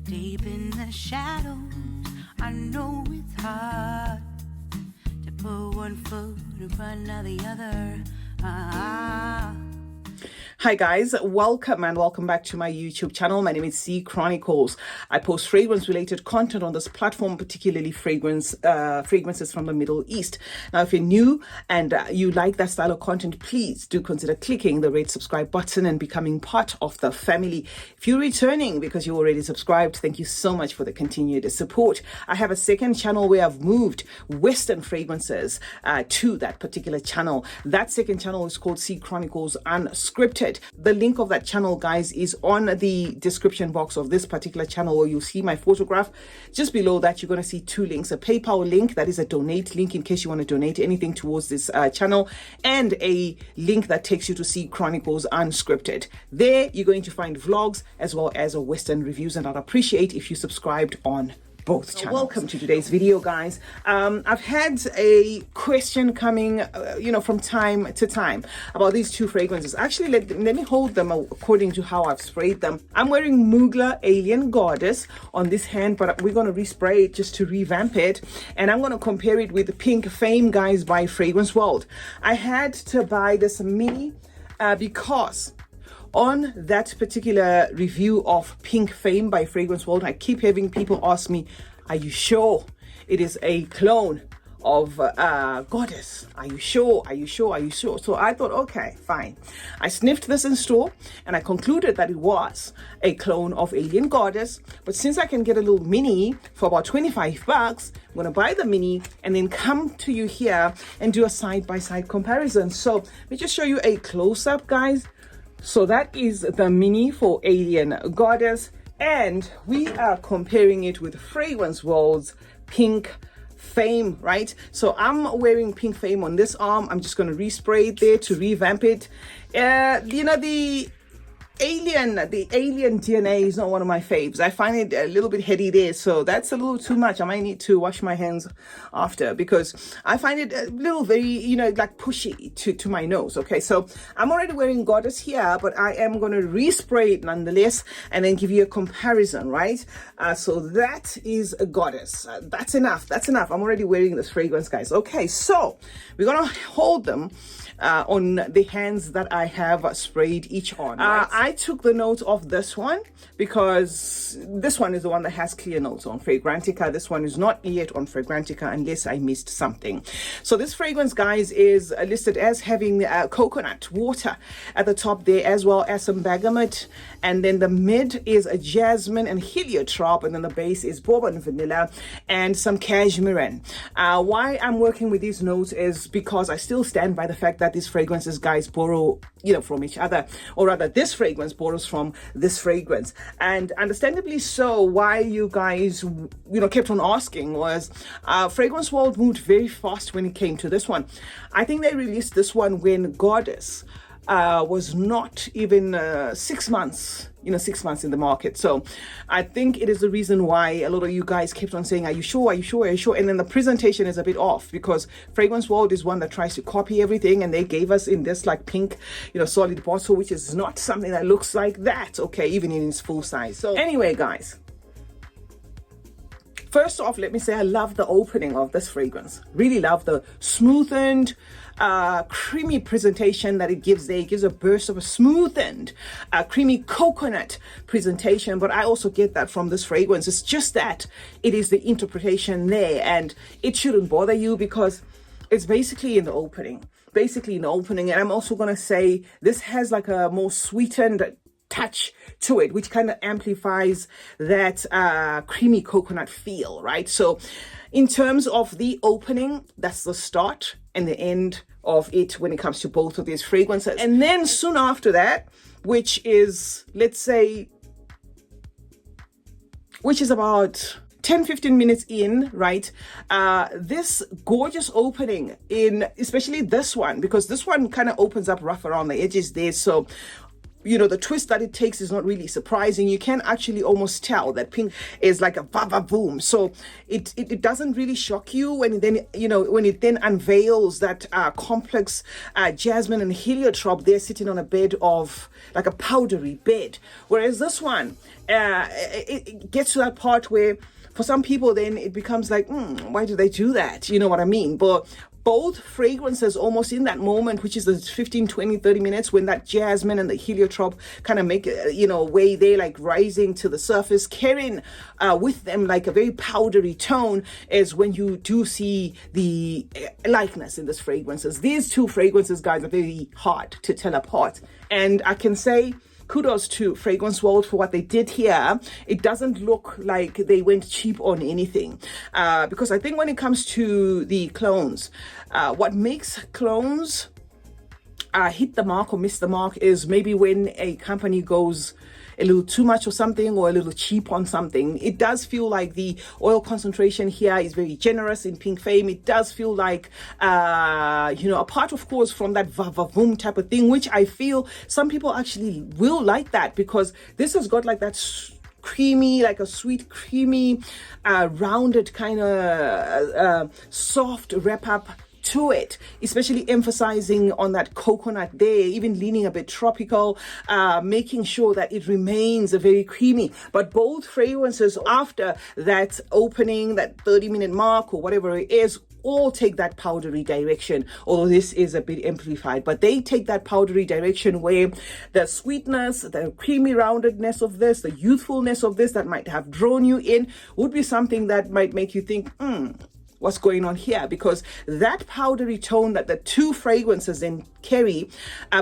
Deep in the shadows, I know it's hard to put one foot in front of the other. Hi guys, welcome back to my YouTube channel. My name is C Chronicles. I post fragrance related content on this platform, particularly fragrances from the Middle East. Now, if you're new and you like that style of content, please do consider clicking the red subscribe button and becoming part of the family. If you're returning because you already subscribed, thank you so much for the continued support. I have a second channel where I've moved Western fragrances to that particular channel. That second channel is called CeeChronicles-Unscripted. The link of that channel, guys, is on the description box of this particular channel, where you'll see my photograph. Just below that, you're going to see two links: a PayPal link, that is a donate link in case you want to donate anything towards this channel, and a link that takes you to See Chronicles Unscripted. There, you're going to find vlogs as well as Western reviews, and I'd appreciate if you subscribed on both channels. Welcome to today's video, guys. I've had a question coming, from time to time about these two fragrances. Actually, let me hold them according to how I've sprayed them. I'm wearing Mugler Alien Goddess on this hand, but we're going to respray it just to revamp it. And I'm going to compare it with Pink Fame, guys, by Fragrance World. I had to buy this mini because on that particular review of Pink Fame by Fragrance World, I keep having people ask me, are you sure it is a clone of Goddess? Are you sure? Are you sure? Are you sure? So I thought, okay, fine. I sniffed this in store and I concluded that it was a clone of Alien Goddess. But since I can get a little mini for about 25 bucks, I'm going to buy the mini and then come to you here and do a side-by-side comparison. So let me just show you a close-up, guys. So that is the mini for Alien Goddess, and we are comparing it with Fragrance World's Pink Fame, right? So I'm wearing Pink Fame on this arm. I'm just going to respray it there to revamp it. The alien DNA is not one of my faves. I find it a little bit heady there, so that's a little too much. I might need to wash my hands after, because I find it a little very, like pushy to my nose. Okay, so I'm already wearing Goddess here, but I am going to respray it nonetheless and then give you a comparison, right? So that is a Goddess. That's enough. That's enough. I'm already wearing this fragrance, guys. Okay, so we're going to hold them on the hands that I have sprayed each on. Right? I took the notes of this one because this one is the one that has clear notes on Fragrantica. This one is not yet on Fragrantica unless I missed something. So this fragrance, guys, is listed as having coconut water at the top there, as well as some bergamot, and then the mid is a jasmine and heliotrope, and then the base is bourbon vanilla and some cashmere. Why I'm working with these notes is because I still stand by the fact that these fragrances, guys, borrow from each other, or rather this fragrance borrows from this fragrance. And understandably so, why you guys kept on asking was Fragrance World moved very fast when it came to this one. I think they released this one when Goddess was not even 6 months, 6 months in the market. So I think it is the reason why a lot of you guys kept on saying, are you sure? Are you sure? Are you sure? And then the presentation is a bit off, because Fragrance World is one that tries to copy everything, and they gave us in this like pink, solid bottle, which is not something that looks like that. Okay, even in its full size. So anyway, guys, first off, let me say I love the opening of this fragrance. Really love the smoothened, creamy presentation that it gives there. It gives a burst of a smoothened, creamy coconut presentation. But I also get that from this fragrance. It's just that it is the interpretation there, and it shouldn't bother you because it's basically in the opening. And I'm also going to say this has like a more sweetened touch to it, which kind of amplifies that creamy coconut feel, right? So in terms of the opening, that's the start and the end of it when it comes to both of these fragrances. And then soon after that, which is, let's say, about 10-15 minutes in, right, this gorgeous opening in especially this one, because this one kind of opens up rough around the edges there. So the twist that it takes is not really surprising. You can actually almost tell that pink is like a va-va-voom. So it doesn't really shock you when it then unveils that complex jasmine and heliotrope. They're sitting on a bed of like a powdery bed. Whereas this one, it gets to that part where for some people then it becomes like, why do they do that? You know what I mean? But both fragrances almost in that moment, which is the 15, 20, 30 minutes when that jasmine and the heliotrope kind of make, way they're like rising to the surface, carrying with them like a very powdery tone, is when you do see the likeness in these fragrances. These two fragrances, guys, are very hard to tell apart. And I can say, kudos to Fragrance World for what they did here. It doesn't look like they went cheap on anything. Because I think when it comes to the clones, what makes clones hit the mark or miss the mark is maybe when a company goes a little too much or something, or a little cheap on something. It does feel like the oil concentration here is very generous in Pink Fame. It does feel like, apart of course from that va-va-voom type of thing, which I feel some people actually will like that, because this has got like that creamy, like a sweet, creamy, rounded kind of soft wrap up to it, especially emphasizing on that coconut there, even leaning a bit tropical, making sure that it remains very creamy. But both fragrances after that opening, that 30-minute mark or whatever it is, all take that powdery direction, although this is a bit amplified, but they take that powdery direction where the sweetness, the creamy roundedness of this, the youthfulness of this that might have drawn you in would be something that might make you think, what's going on here? Because that powdery tone that the two fragrances then carry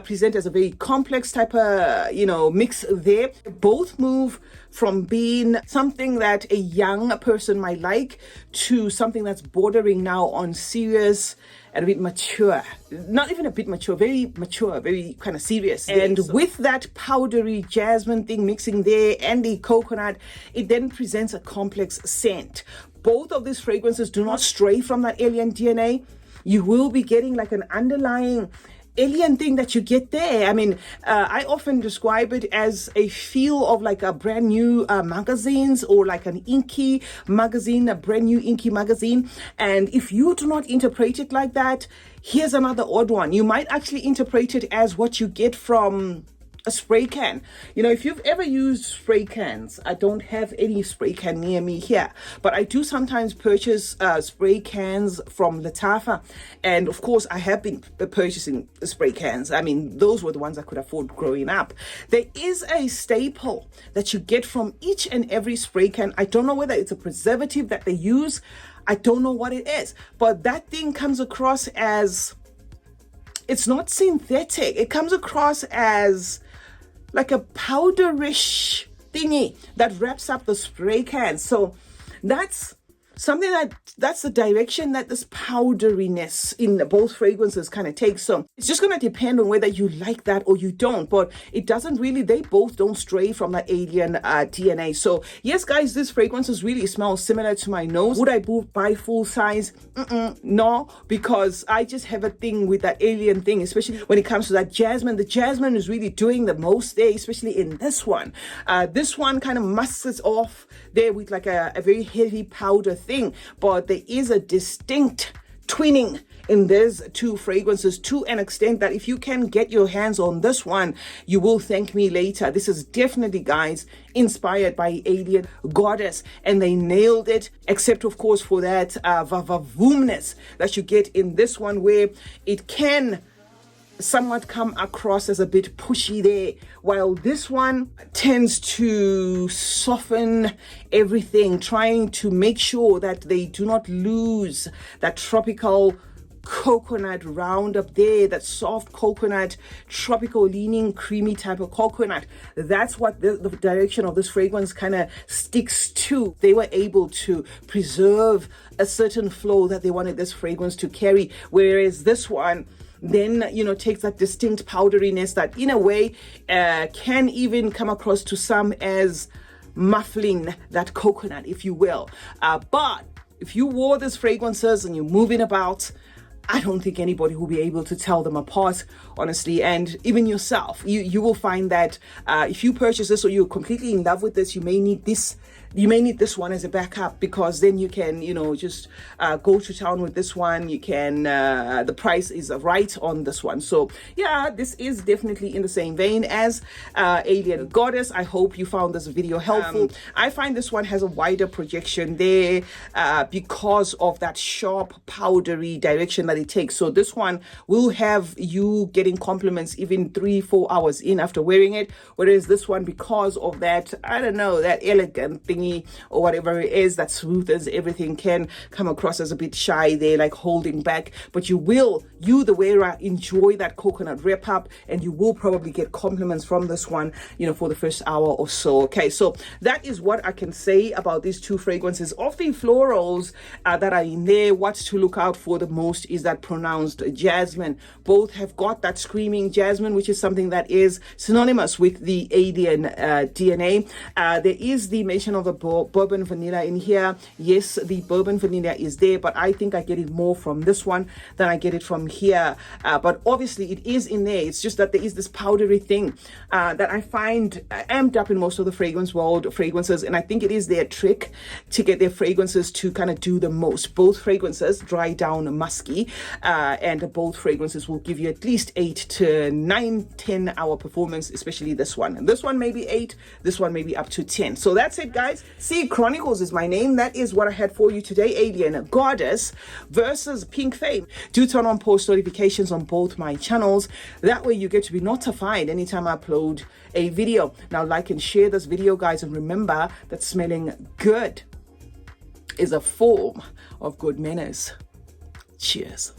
present as a very complex type of mix there. Both move from being something that a young person might like to something that's bordering now on serious and a bit mature. Not even a bit mature, very mature, very kind of serious. And with that powdery jasmine thing mixing there and the coconut, it then presents a complex scent. Both of these fragrances do not stray from that alien DNA. You will be getting like an underlying alien thing that you get there. I mean, I often describe it as a feel of like a brand new magazines, or like an inky magazine, a brand new inky magazine. And if you do not interpret it like that, here's another odd one. You might actually interpret it as what you get from a spray can. If you've ever used spray cans, I don't have any spray can near me here, but I do sometimes purchase spray cans from Latafa. And of course, I have been purchasing spray cans. I mean, those were the ones I could afford growing up. There is a staple that you get from each and every spray can. I don't know whether it's a preservative that they use. I don't know what it is, but that thing comes across as, it's not synthetic. It comes across as like a powderish thingy that wraps up the spray can. So that's something that's the direction that this powderiness in both fragrances kind of takes. So it's just going to depend on whether you like that or you don't, but it doesn't really, they both don't stray from that alien DNA. So yes, guys, this fragrances really smell similar to my nose. Would I buy full size? No, because I just have a thing with that alien thing, especially when it comes to that jasmine. The jasmine is really doing the most there, especially in this one. This one kind of musks off there with like a very heavy powder thing, but there is a distinct twinning in these two fragrances to an extent that if you can get your hands on this one, you will thank me later. This is definitely, guys, inspired by Alien Goddess, and they nailed it, except of course for that va-va-voomness that you get in this one, where it can somewhat come across as a bit pushy there, while this one tends to soften everything, trying to make sure that they do not lose that tropical coconut round up there, that soft coconut, tropical leaning, creamy type of coconut. That's what the direction of this fragrance kind of sticks to. They were able to preserve a certain flow that they wanted this fragrance to carry, whereas this one then takes that distinct powderiness that in a way can even come across to some as muffling that coconut, if you will. But if you wore these fragrances and you're moving about, I don't think anybody will be able to tell them apart, honestly. And even yourself, you will find that if you purchase this or you're completely in love with this, you may need this. You may need this one as a backup, because then you can, just go to town with this one. You can, the price is right on this one. So yeah, this is definitely in the same vein as Alien Goddess. I hope you found this video helpful. I find this one has a wider projection there because of that sharp, powdery direction that it takes. So this one will have you getting compliments even 3-4 hours in after wearing it. Whereas this one, because of that, I don't know, that elegant thingy or whatever it is, that smooth as everything, can come across as a bit shy there, like holding back. But you, the wearer, enjoy that coconut wrap up, and you will probably get compliments from this one, for the first hour or so. Okay, so that is what I can say about these two fragrances. Of the florals that are in there, what to look out for the most is that pronounced jasmine. Both have got that screaming jasmine, which is something that is synonymous with the alien DNA. There is the mention of the bourbon vanilla in here. Yes, the bourbon vanilla is there, but I think I get it more from this one than I get it from here. But obviously it is in there. It's just that there is this powdery thing that I find amped up in most of the fragrances, and I think it is their trick to get their fragrances to kind of do the most. Both fragrances dry down musky, and both fragrances will give you at least 8 to 9, 10 hour performance, especially this one. And this one maybe 8, this one maybe up to 10. So that's it, guys. CeeChronicles is my name. That is what I had for you today. Alien Goddess versus Pink Fame. Do turn on post notifications on both my channels. That way you get to be notified anytime I upload a video. Now, like and share this video, guys, and remember that smelling good is a form of good manners. Cheers.